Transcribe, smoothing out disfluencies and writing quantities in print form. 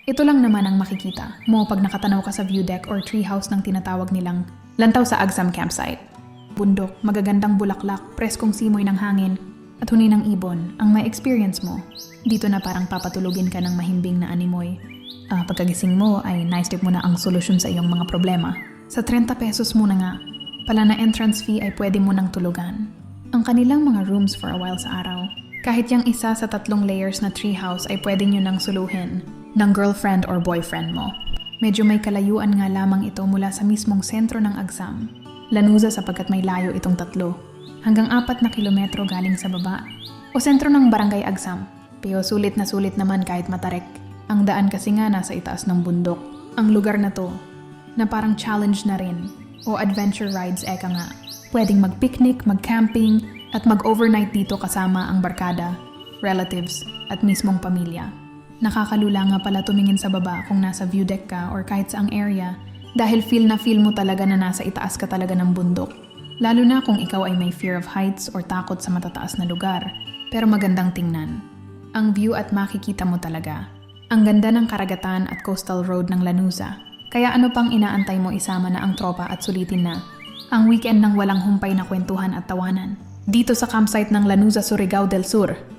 Ito lang naman ang makikita mo pag nakatanaw ka sa view deck or treehouse ng tinatawag nilang lantaw sa Agsam campsite. Bundok, magagandang bulaklak, preskong simoy ng hangin, at huni ng ibon ang may experience mo. Dito na parang papatulugin ka ng mahimbing na animoy. Pagkagising mo ay naisip mo na ang solusyon sa iyong mga problema. Sa 30 pesos muna nga, pala na entrance fee ay pwede mo nang tulugan. Ang kanilang mga rooms for a while sa araw. Kahit yung isa sa 3 layers na treehouse ay pwede nyo nang suluhin ng girlfriend or boyfriend mo. Medyo may kalayuan nga lamang ito mula sa mismong sentro ng Agsam. Lanuza sapagkat may layo itong 3. Hanggang 4 na kilometro galing sa baba. O sentro ng Barangay Agsam. Pero sulit na sulit naman kahit matarek. Ang daan kasi nga nasa itaas ng bundok. Ang lugar na to, na parang challenge na rin. O adventure rides eka nga. Pwedeng mag-picnic, mag-camping, at mag-overnight dito kasama ang barkada, relatives, at mismong pamilya. Nakakalula nga pala tumingin sa baba kung nasa view deck ka or kahit saang area dahil feel mo talaga na nasa itaas ka talaga ng bundok. Lalo na kung ikaw ay may fear of heights or takot sa matataas na lugar. Pero magandang tingnan. Ang view at makikita mo talaga. Ang ganda ng karagatan at coastal road ng Lanuza. Kaya ano pang inaantay mo isama na ang tropa at sulitin na ang weekend ng walang humpay na kwentuhan at tawanan. Dito sa campsite ng Lanuza, Surigao del Sur.